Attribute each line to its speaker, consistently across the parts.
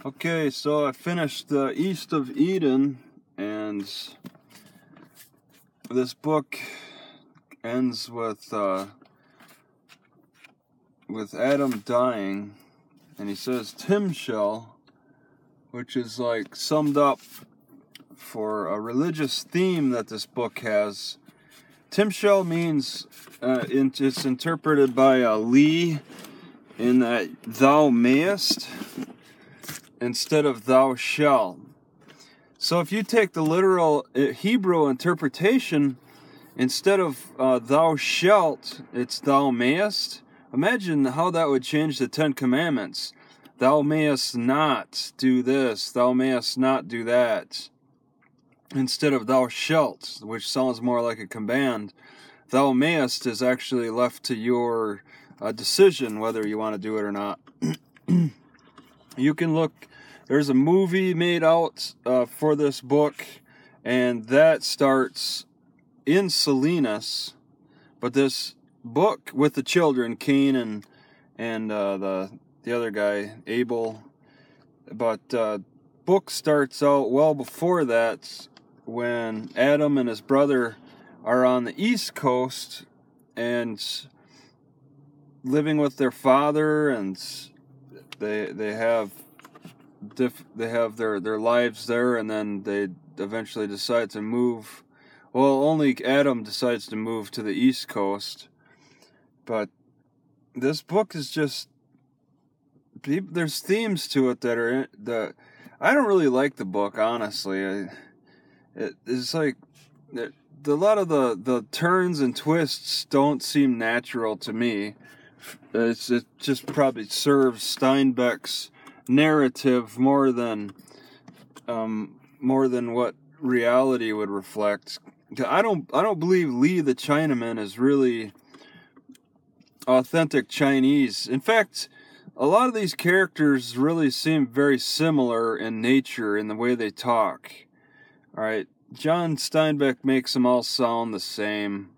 Speaker 1: Okay, so I finished the East of Eden, and this book ends with Adam dying, and he says timshel, which is like summed up for a religious theme that this book has. Timshel means it's interpreted by Lee in that thou mayest instead of thou shalt. So if you take the literal Hebrew interpretation, instead of thou shalt, it's thou mayest. Imagine how that would change the Ten Commandments. Thou mayest not do this, thou mayest not do that. Instead of thou shalt, which sounds more like a command, thou mayest is actually left to your decision whether you want to do it or not. You can look, there's a movie made out for this book, and that starts in Salinas, but this book with the children, Cain and the other guy, Abel, but book starts out well before that, when Adam and his brother are on the East Coast and living with their father, and they have their lives there, and then they eventually decide to move. Well, only Adam decides to move to the East Coast, but this book is just, there's themes to it that I don't really like the book, honestly. It's like a lot of the turns and twists don't seem natural to me. It just probably serves Steinbeck's narrative more than what reality would reflect. I don't believe Lee the Chinaman is really authentic Chinese. In fact, a lot of these characters really seem very similar in nature, in the way they talk. Alright, John Steinbeck makes them all sound the same.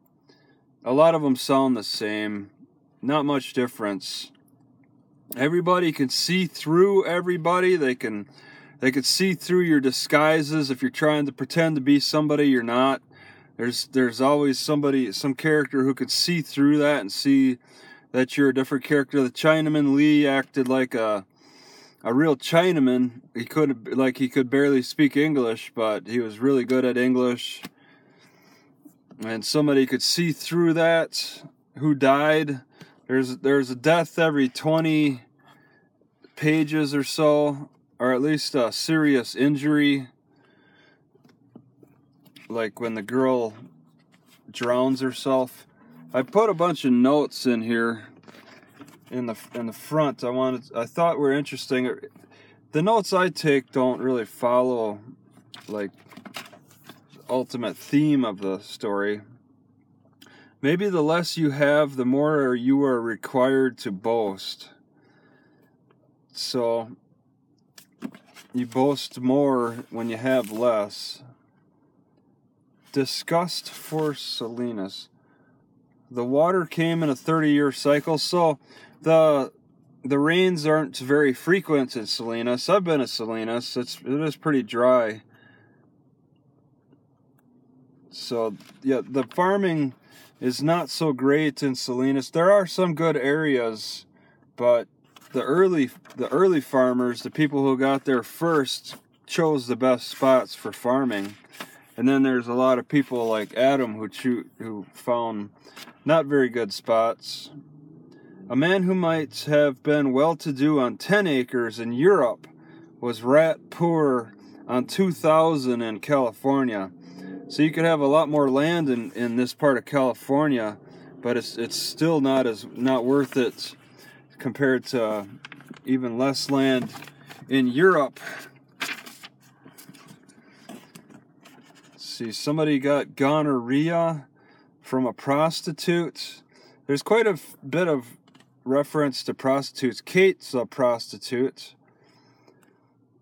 Speaker 1: A lot of them sound the same. Not much difference. Everybody can see through everybody. They can see through your disguises if you're trying to pretend to be somebody you're not. There's always some character who can see through that and see that you're a different character. The Chinaman Lee acted like a real Chinaman. He could barely speak English, but he was really good at English. And somebody could see through that. Who died? There's a death every 20 pages or so, or at least a serious injury. Like when the girl drowns herself. I put a bunch of notes in here in the front. I thought were interesting. The notes I take don't really follow like the ultimate theme of the story. Maybe the less you have, the more you are required to boast. So you boast more when you have less. Disgust for Salinas. The water came in a 30-year cycle, so the rains aren't very frequent in Salinas. I've been to Salinas. It is pretty dry. So yeah, the farming is not so great in Salinas. There are some good areas, but the early farmers, the people who got there first, chose the best spots for farming. And then there's a lot of people like Adam who found not very good spots. A man who might have been well-to-do on 10 acres in Europe was rat poor on 2,000 in California. So you could have a lot more land in this part of California, but it's still not worth it compared to even less land in Europe. See, somebody got gonorrhea from a prostitute. There's quite a bit of reference to prostitutes. Kate's a prostitute.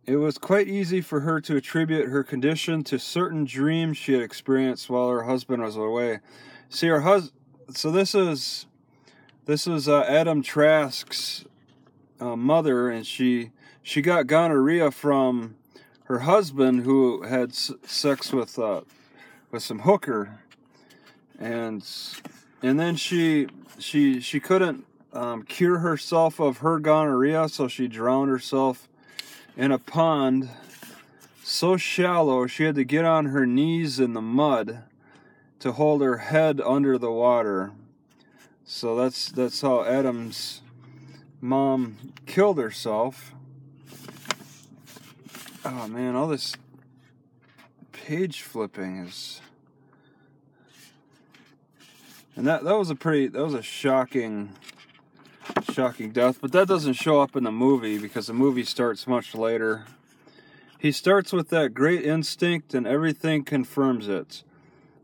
Speaker 1: It was quite easy for her to attribute her condition to certain dreams she had experienced while her husband was away. See, her husband. So this is Adam Trask's mother, and she got gonorrhea from her husband, who had sex with some hooker, and then she couldn't cure herself of her gonorrhea, so she drowned herself in a pond so shallow she had to get on her knees in the mud to hold her head under the water. So that's how Adam's mom killed herself. Oh man, all this page flipping is... And that was a shocking death, but that doesn't show up in the movie because the movie starts much later. He starts with that great instinct and everything confirms it.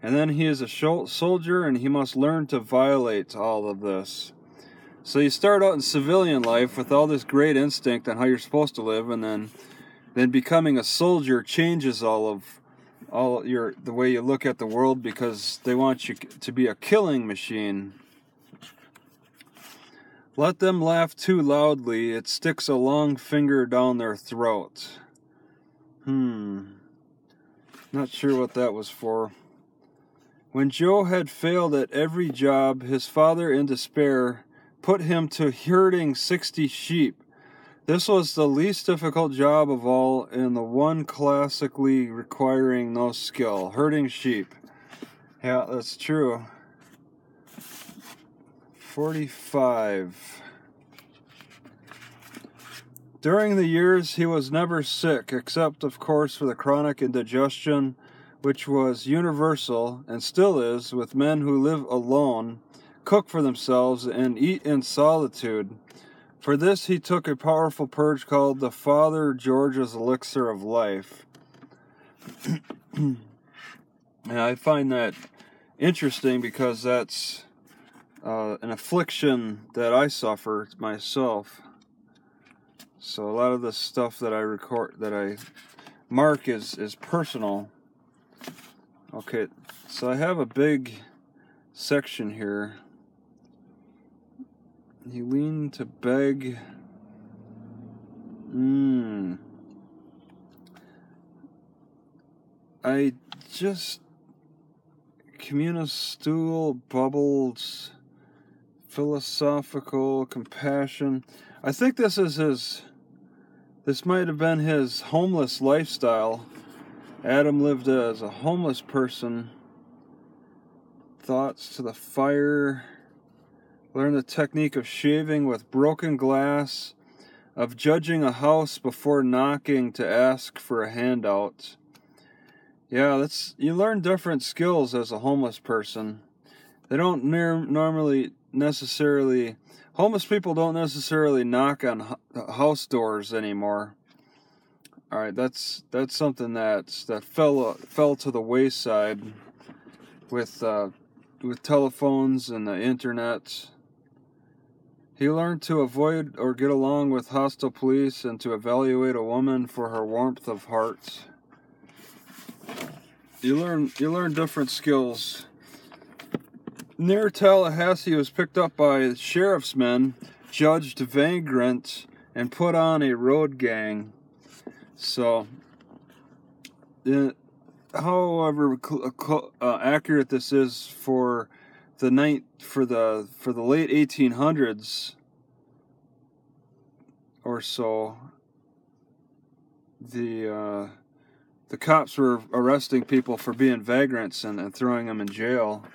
Speaker 1: And then he is a soldier and he must learn to violate all of this. So you start out in civilian life with all this great instinct on how you're supposed to live, and then becoming a soldier changes the way you look at the world, because they want you to be a killing machine. Let them laugh too loudly, it sticks a long finger down their throat. Not sure what that was for. When Joe had failed at every job, his father, in despair, put him to herding 60 sheep. This was the least difficult job of all, and the one classically requiring no skill. Herding sheep. Yeah, that's true. 45. During the years, he was never sick, except, of course, for the chronic indigestion, which was universal, and still is, with men who live alone, cook for themselves, and eat in solitude. For this he took a powerful purge called the Father George's Elixir of Life. And I find that interesting because that's an affliction that I suffer myself. So a lot of the stuff that I mark is personal. Okay, so I have a big section here. He leaned to beg. I just... communistool, bubbles, philosophical, compassion. I think this might have been his homeless lifestyle. Adam lived as a homeless person. Thoughts to the fire. Learn the technique of shaving with broken glass, of judging a house before knocking to ask for a handout. Yeah, you learn different skills as a homeless person. They don't homeless people don't necessarily knock on house doors anymore. All right, that's something that fell to the wayside with telephones and the internet. He learned to avoid or get along with hostile police and to evaluate a woman for her warmth of heart. You learn different skills. Near Tallahassee, he was picked up by sheriff's men, judged vagrant, and put on a road gang. So, however accurate this is for the late 1800s or so, the cops were arresting people for being vagrants and throwing them in jail,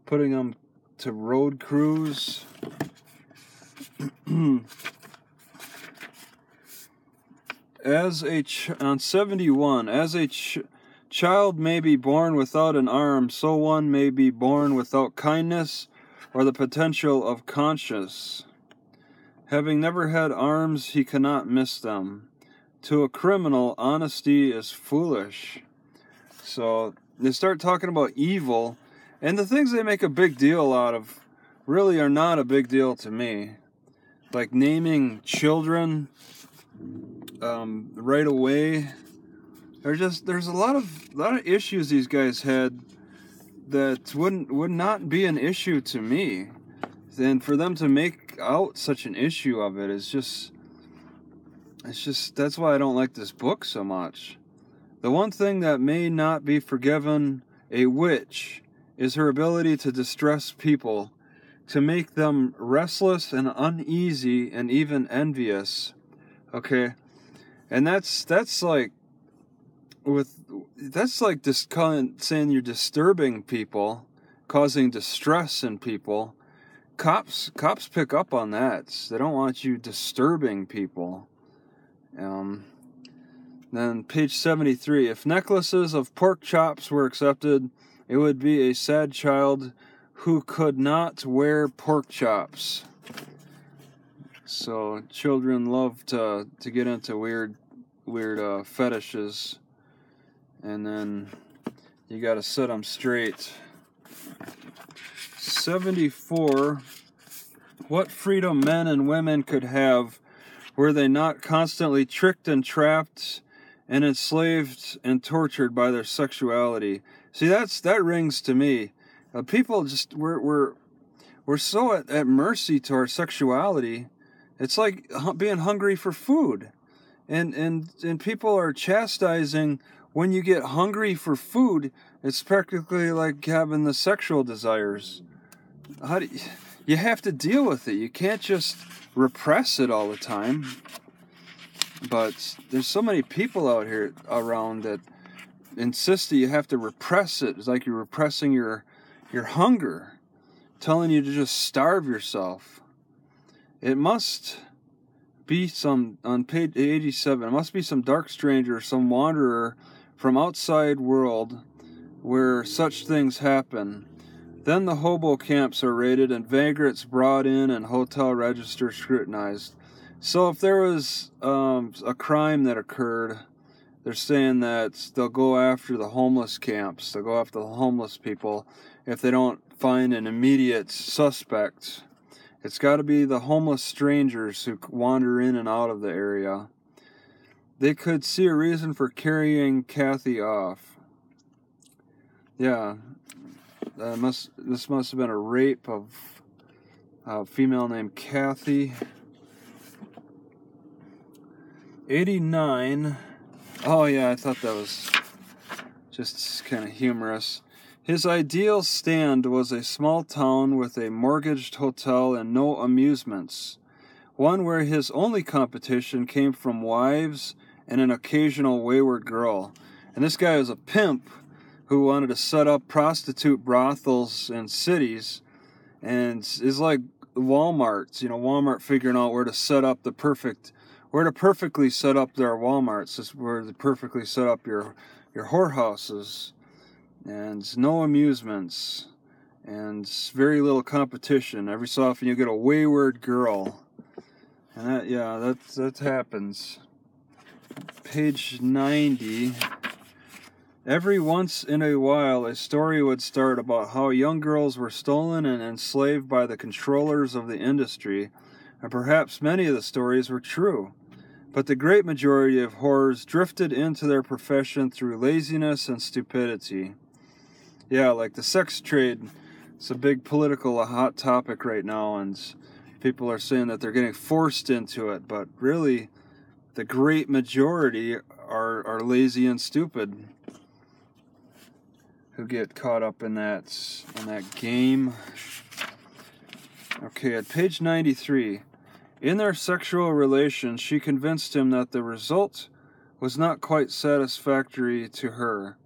Speaker 1: putting them to road crews. On 71, as a child may be born without an arm, so one may be born without kindness or the potential of conscience. Having never had arms, he cannot miss them. To a criminal, honesty is foolish. So they start talking about evil, and the things they make a big deal out of really are not a big deal to me. Like naming children right away. There's a lot of issues these guys had that would not be an issue to me. And for them to make out such an issue of it. It's just that's why I don't like this book so much. The one thing that may not be forgiven a witch is her ability to distress people, to make them restless and uneasy and even envious. Okay? And that's like just saying you're disturbing people, causing distress in people. Cops pick up on that. They don't want you disturbing people. Then page 73. If necklaces of pork chops were accepted, it would be a sad child who could not wear pork chops. So children love to get into weird fetishes, and then you got to set them straight. 74. What freedom men and women could have were they not constantly tricked and trapped and enslaved and tortured by their sexuality? See, that rings to me. People just we're so at mercy to our sexuality. It's like being hungry for food, and people are chastising when you get hungry for food. It's practically like having the sexual desires. You have to deal with it. You can't just repress it all the time. But there's so many people out here around that insist that you have to repress it. It's like you're repressing your hunger, telling you to just starve yourself. It must be on page 87, it must be some dark stranger, some wanderer from outside world where such things happen. Then the hobo camps are raided and vagrants brought in and hotel registers scrutinized. So if there was a crime that occurred, they're saying that they'll go after the homeless camps. They'll go after the homeless people if they don't find an immediate suspect. It's got to be the homeless strangers who wander in and out of the area. They could see a reason for carrying Kathy off. Yeah, this must have been a rape of a female named Kathy. 89. Oh yeah, I thought that was just kind of humorous. His ideal stand was a small town with a mortgaged hotel and no amusements. One where his only competition came from wives and an occasional wayward girl. And this guy was a pimp who wanted to set up prostitute brothels in cities, and is like Walmart's, Walmart figuring out where to perfectly set up their Walmarts, is where to perfectly set up your whorehouses, and no amusements, and very little competition. Every so often you get a wayward girl, and that happens. Page 90. Every once in a while, a story would start about how young girls were stolen and enslaved by the controllers of the industry, and perhaps many of the stories were true. But the great majority of whores drifted into their profession through laziness and stupidity. Yeah, like the sex trade, it's a big political hot topic right now, and people are saying that they're getting forced into it, but really, the great majority are lazy and stupid, who get caught up in that game. Okay, at page 93. In their sexual relations, she convinced him that the result was not quite satisfactory to her,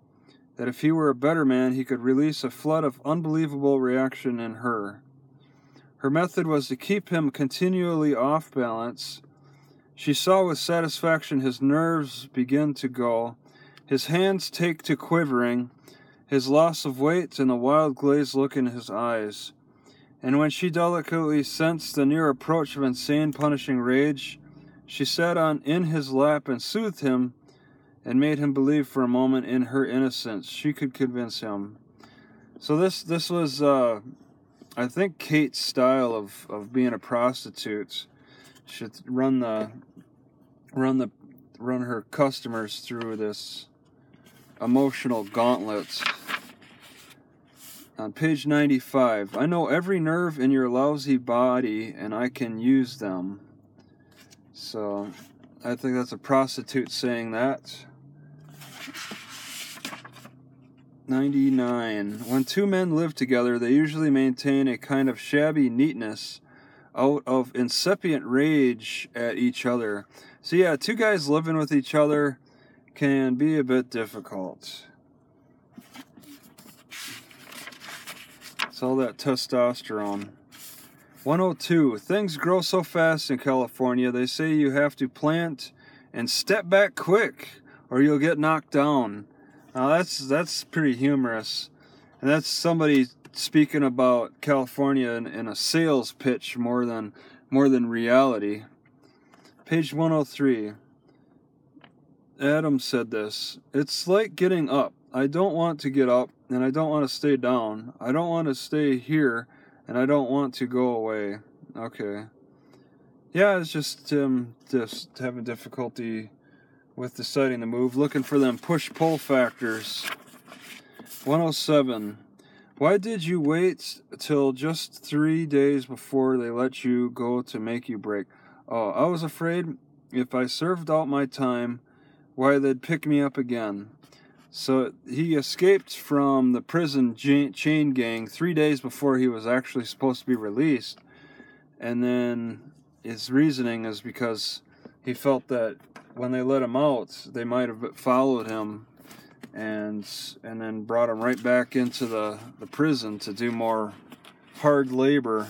Speaker 1: that if he were a better man, he could release a flood of unbelievable reaction in her. Her method was to keep him continually off balance. She saw with satisfaction his nerves begin to go, his hands take to quivering, his loss of weight, and the wild glazed look in his eyes. And when she delicately sensed the near approach of insane, punishing rage, she sat in his lap and soothed him and made him believe for a moment in her innocence. She could convince him. So this was, I think, Kate's style of being a prostitute. She'd run her customers through this emotional gauntlet. On page 95, I know every nerve in your lousy body and I can use them. So, I think that's a prostitute saying that. 99. When two men live together, they usually maintain a kind of shabby neatness out of incipient rage at each other. So yeah, two guys living with each other can be a bit difficult. It's all that testosterone. 102. Things grow so fast in California, they say you have to plant and step back quick or you'll get knocked down. Now that's pretty humorous. And that's somebody speaking about California in a sales pitch more than reality. Page 103. Adam said this. It's like getting up. I don't want to get up, and I don't want to stay down. I don't want to stay here, and I don't want to go away. Okay. Yeah, it's just having difficulty with deciding to move, looking for them push-pull factors. 107. Why did you wait till just 3 days before they let you go to make you break? Oh, I was afraid if I served out my time, why they'd pick me up again. So he escaped from the prison chain gang 3 days before he was actually supposed to be released. And then his reasoning is because he felt that when they let him out, they might have followed him and then brought him right back into the prison to do more hard labor.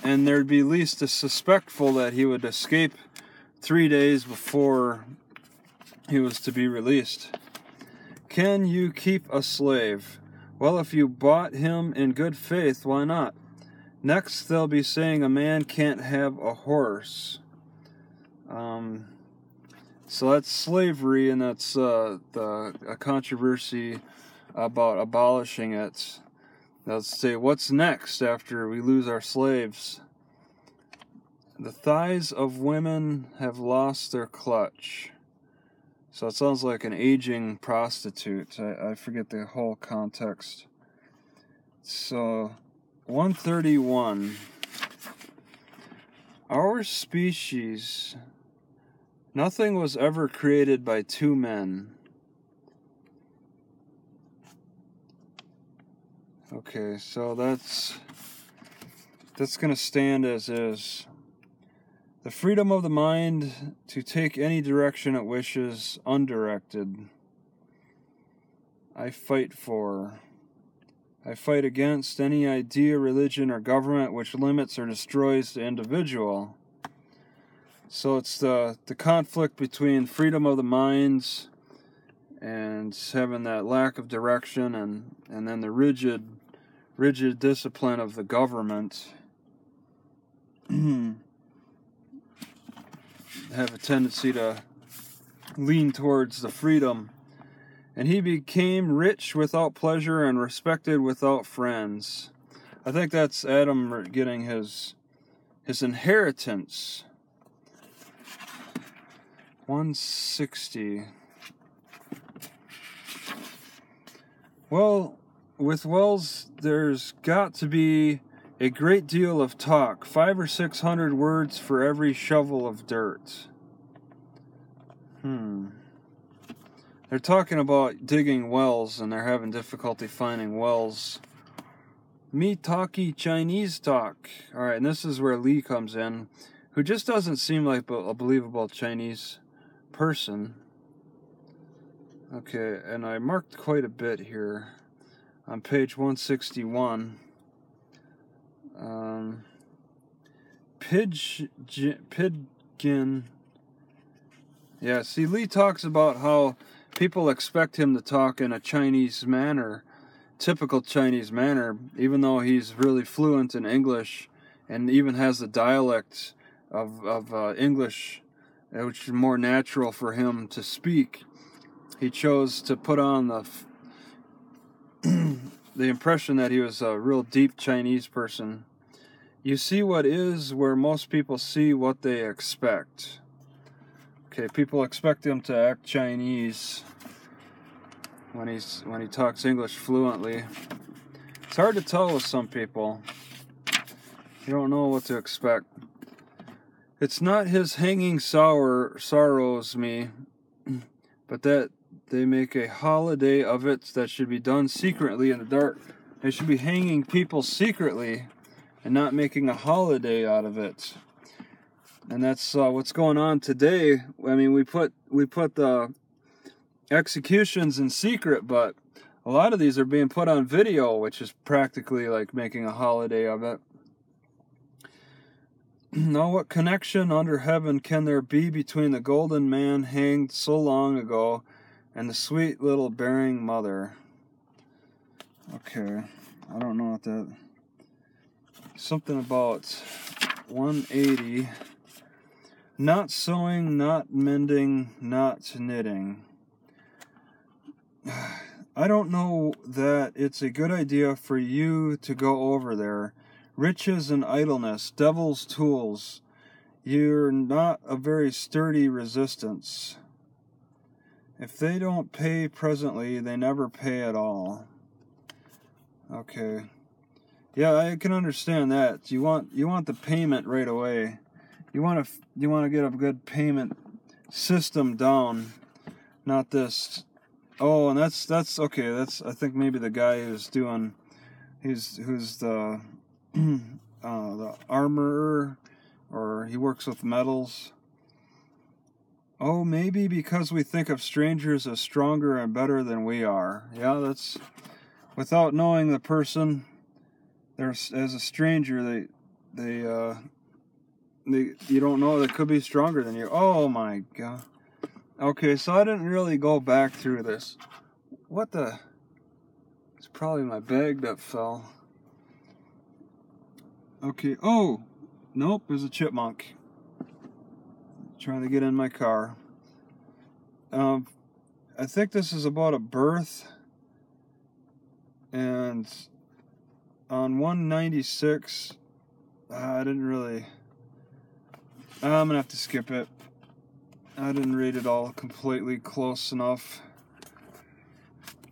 Speaker 1: And there'd be at least a suspectful that he would escape 3 days before he was to be released. Can you keep a slave? Well, if you bought him in good faith, why not? Next, they'll be saying a man can't have a horse. So that's slavery, and that's a controversy about abolishing it. Let's say, what's next after we lose our slaves? The thighs of women have lost their clutch. So it sounds like an aging prostitute. I forget the whole context. So, 131. Our species, nothing was ever created by two men. Okay, so that's going to stand as is. The freedom of the mind to take any direction it wishes, undirected. I fight against any idea, religion, or government which limits or destroys the individual. So it's the conflict between freedom of the minds and having that lack of direction and then the rigid discipline of the government. Have a tendency to lean towards the freedom. And he became rich without pleasure and respected without friends. I think that's Adam getting his inheritance. 160. Well, with Wells, there's got to be a great deal of talk. 500 or 600 words for every shovel of dirt. They're talking about digging wells, and they're having difficulty finding wells. Me talky Chinese talk. Alright, and this is where Lee comes in, who just doesn't seem like a believable Chinese person. Okay, and I marked quite a bit here on page 161. Pidgin. Yeah, see, Lee talks about how people expect him to talk in a Chinese manner, typical Chinese manner, even though he's really fluent in English and even has the dialect of English, which is more natural for him to speak. He chose to put on the impression that he was a real deep Chinese person. You see what is where most people see what they expect. Okay, people expect him to act Chinese. when he talks English fluently. It's hard to tell with some people. You don't know what to expect. It's not his hanging sorrows me, but that they make a holiday of it that should be done secretly in the dark. They should be hanging people secretly and not making a holiday out of it. And that's what's going on today. I mean, we put the executions in secret, but a lot of these are being put on video, which is practically like making a holiday of it. Now, what connection under heaven can there be between the golden man hanged so long ago and the sweet little bearing mother? Okay, I don't know what that... Something about 180. Not sewing, not mending, not knitting. I don't know that it's a good idea for you to go over there. Riches and idleness, devil's tools. You're not a very sturdy resistance. If they don't pay presently, they never pay at all. Okay. Yeah, I can understand that. You want the payment right away. You want to get a good payment system down, not this. Oh, and that's okay. That's, I think, maybe the guy who's the the armorer, or he works with metals. Oh, maybe because we think of strangers as stronger and better than we are. Yeah, that's, without knowing the person, there's, as a stranger, they you don't know, they could be stronger than you. Oh my God. Okay, so I didn't really go back through this. What the? It's probably my bag that fell. Okay. Oh, nope. There's a chipmunk trying to get in my car. I think this is about a birth, and on 196, I didn't really. I'm gonna have to skip it. I didn't read it all completely close enough.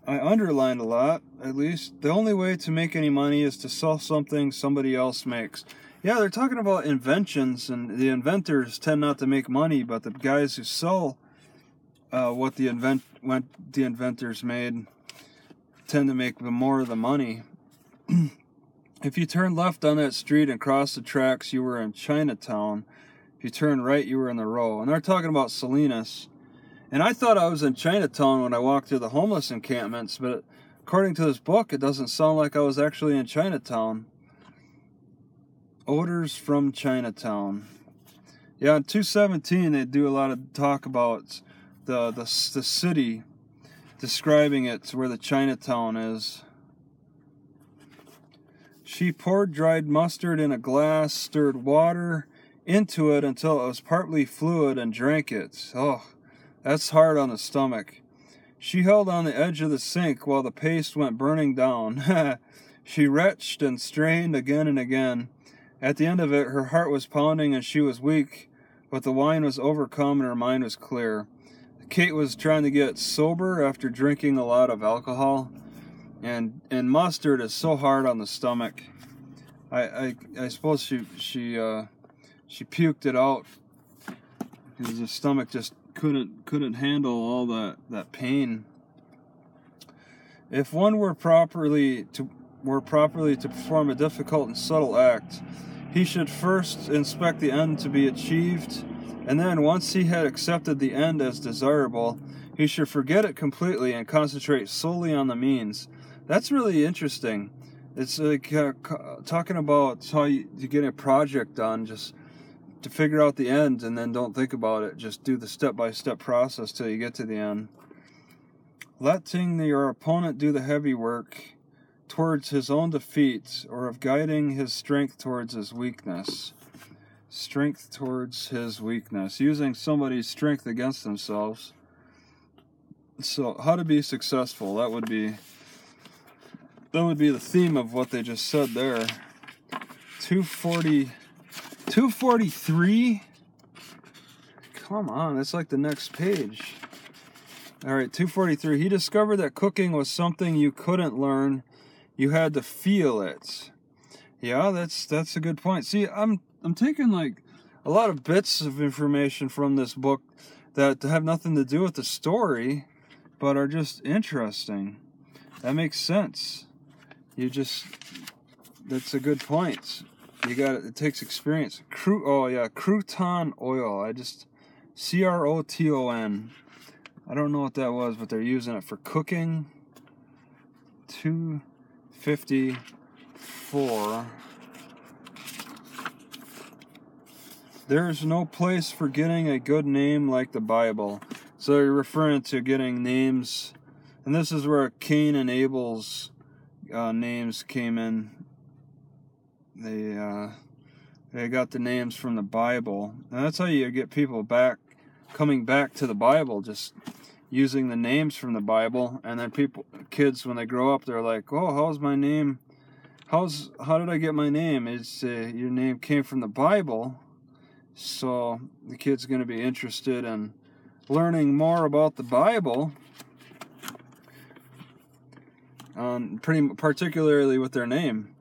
Speaker 1: I underlined a lot, at least. The only way to make any money is to sell something somebody else makes. Yeah, they're talking about inventions, and the inventors tend not to make money, but the guys who sell what the inventors made tend to make more of the money. If you turn left on that street and cross the tracks, you were in Chinatown. If you turn right, you were in the row. And they're talking about Salinas. And I thought I was in Chinatown when I walked through the homeless encampments, but according to this book, it doesn't sound like I was actually in Chinatown. Odors from Chinatown. Yeah, in 217, they do a lot of talk about the city, describing it to where the Chinatown is. She poured dried mustard in a glass, stirred water into it until it was partly fluid, and drank it. Oh, that's hard on the stomach. She held on the edge of the sink while the paste went burning down. She retched and strained again and again. At the end of it, her heart was pounding and she was weak, but the wine was overcome and her mind was clear. Kate was trying to get sober after drinking a lot of alcohol, and mustard is so hard on the stomach. I suppose she puked it out because the stomach just couldn't handle all that pain. If one were properly to perform a difficult and subtle act, he should first inspect the end to be achieved, and then once he had accepted the end as desirable, he should forget it completely and concentrate solely on the means. That's really interesting. It's like talking about how you get a project done, just to figure out the end and then don't think about it. Just do the step-by-step process till you get to the end. Letting your opponent do the heavy work towards his own defeat, or of guiding his strength towards his weakness. Strength towards his weakness. Using somebody's strength against themselves. So, how to be successful. That would be the theme of what they just said there. 243? Come on, that's like the next page. All right, 243. He discovered that cooking was something you couldn't learn. You had to feel it. Yeah, that's a good point. See, I'm taking like a lot of bits of information from this book that have nothing to do with the story, but are just interesting. That makes sense. That's a good point. It takes experience. Crouton oil. Croton. I don't know what that was, but they're using it for cooking. 254. There is no place for getting a good name like the Bible. So you're referring to getting names, and this is where Cain and Abel's names came in. They got the names from the Bible, and that's how you get people coming back to the Bible, just using the names from the Bible. And then kids, when they grow up, they're like, "Oh, how's my name? How did I get my name? It's your name came from the Bible." So the kid's going to be interested in learning more about the Bible, pretty particularly with their name.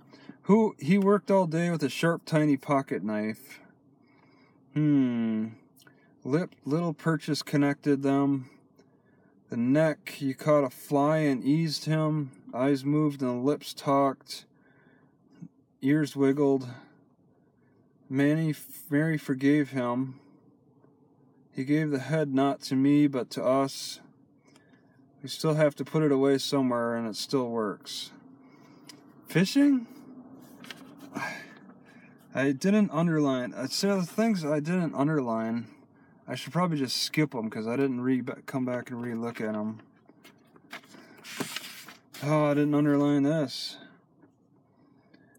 Speaker 1: He worked all day with a sharp, tiny pocket knife. Little purchase connected them. The neck, you caught a fly and eased him. Eyes moved and lips talked. Ears wiggled. Mary forgave him. He gave the head not to me, but to us. We still have to put it away somewhere, and it still works. Fishing? I didn't underline. I'd say the things I didn't underline, I should probably just skip them because I didn't come back and re-look at them. Oh, I didn't underline this.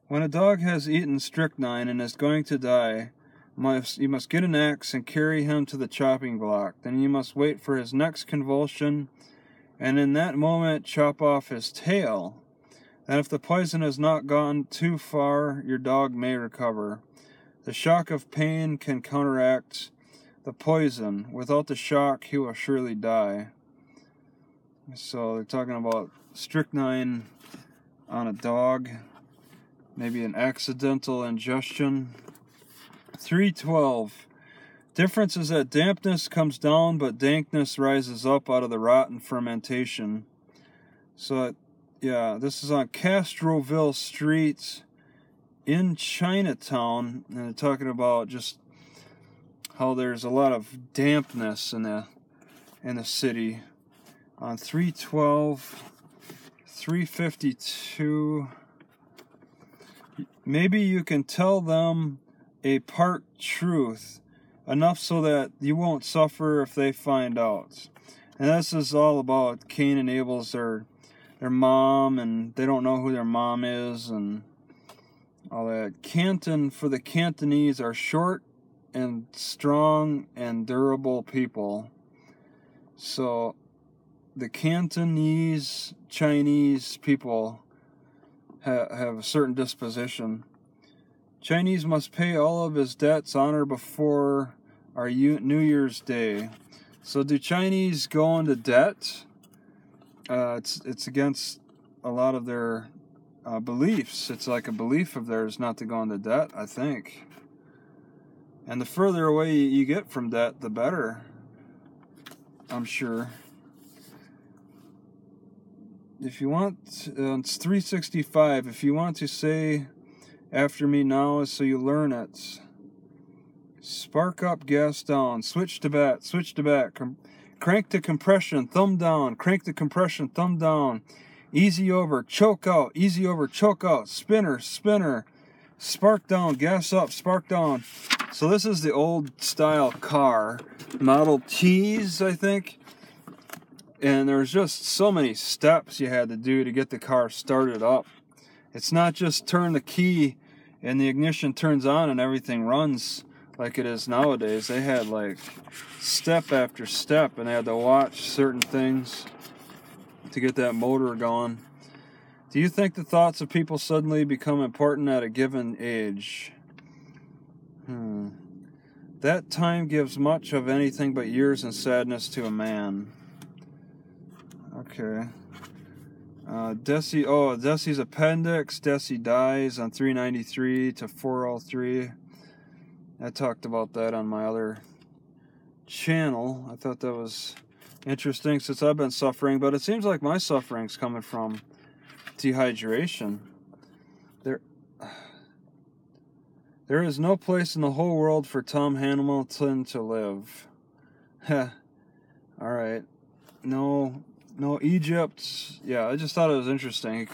Speaker 1: When a dog has eaten strychnine and is going to die, you must get an axe and carry him to the chopping block. Then you must wait for his next convulsion, and in that moment chop off his tail. And if the poison has not gone too far, your dog may recover. The shock of pain can counteract the poison. Without the shock, he will surely die. So they're talking about strychnine on a dog. Maybe an accidental ingestion. 312. Difference is that dampness comes down, but dankness rises up out of the rotten fermentation. So, yeah, this is on Castroville Street in Chinatown, and they're talking about just how there's a lot of dampness in the city. On 312, 352. Maybe you can tell them a part truth, enough so that you won't suffer if they find out. And this is all about Cain and Abel's their mom, and they don't know who their mom is, and all that. Canton for the Cantonese are short and strong and durable people. So the Cantonese Chinese people have a certain disposition. Chinese must pay all of his debts on or before our New Year's Day. So do Chinese go into debt? It's against a lot of their beliefs. It's like a belief of theirs not to go into debt, I think. And the further away you get from debt, the better, I'm sure. If you want, it's 365. If you want to say after me now, so you learn it. Spark up, gas down. Switch to back. Crank to compression, thumb down. Crank to compression, thumb down. Easy over, choke out. Easy over, choke out. Spinner. Spark down, gas up, spark down. So this is the old style car. Model Ts, I think. And there's just so many steps you had to do to get the car started up. It's not just turn the key and the ignition turns on and everything runs like it is nowadays. They had like step after step, and they had to watch certain things to get that motor going. Do you think the thoughts of people suddenly become important at a given age? That time gives much of anything but years and sadness to a man. Okay. Desi's appendix. Desi dies on 393 to 403. I talked about that on my other channel. I thought that was interesting since I've been suffering, but it seems like my suffering's coming from dehydration. There is no place in the whole world for Tom Hamilton to live. Heh. Alright. No, Egypt. Yeah, I just thought it was interesting. He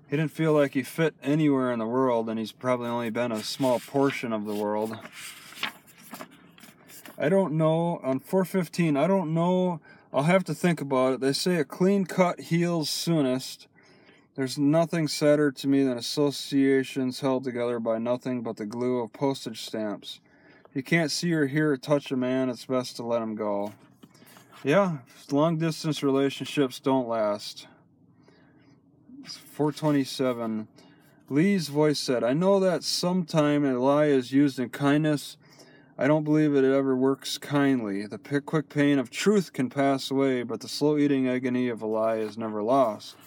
Speaker 1: didn't feel like he fit anywhere in the world, and he's probably only been a small portion of the world. I don't know. On 415, I don't know. I'll have to think about it. They say a clean cut heals soonest. There's nothing sadder to me than associations held together by nothing but the glue of postage stamps. If you can't see or hear or touch a man, it's best to let him go. Yeah, long-distance relationships don't last. 427. Lee's voice said, I know that sometime a lie is used in kindness. I don't believe it ever works kindly. The quick pain of truth can pass away, but the slow-eating agony of a lie is never lost.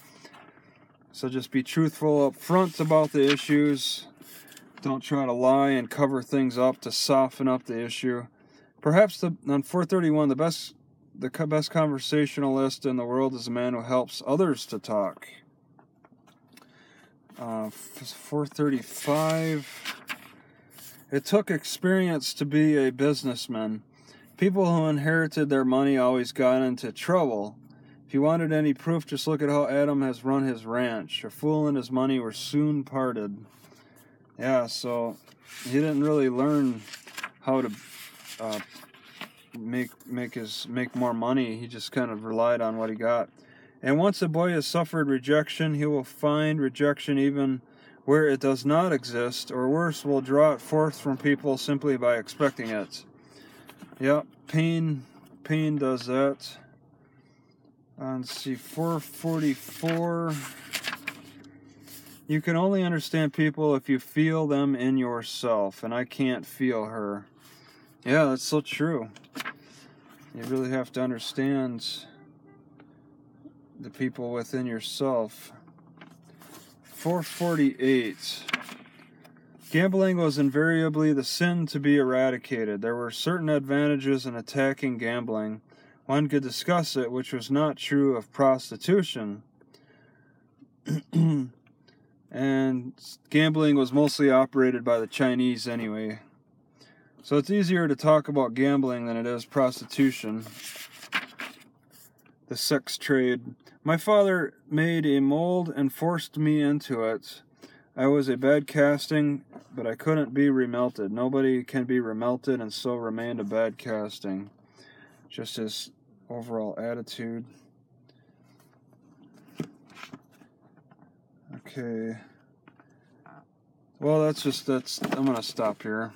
Speaker 1: So just be truthful up front about the issues. Don't try to lie and cover things up to soften up the issue. Perhaps on 431, the best conversationalist in the world is a man who helps others to talk. 435. It took experience to be a businessman. People who inherited their money always got into trouble. If you wanted any proof, just look at how Adam has run his ranch. A fool and his money were soon parted. Yeah, so he didn't really learn how to make more money. He just kind of relied on what he got. And once a boy has suffered rejection, he will find rejection even where it does not exist, or worse, will draw it forth from people simply by expecting it. Yep, pain does that. Let's see, 444. You can only understand people if you feel them in yourself, and I can't feel her. Yeah, that's so true. You really have to understand the people within yourself. 448. Gambling was invariably the sin to be eradicated. There were certain advantages in attacking gambling. One could discuss it, which was not true of prostitution. And gambling was mostly operated by the Chinese anyway. So it's easier to talk about gambling than it is prostitution. The sex trade. My father made a mold and forced me into it. I was a bad casting, but I couldn't be remelted. Nobody can be remelted, and so remained a bad casting. Just his overall attitude. Okay. Well, I'm going to stop here.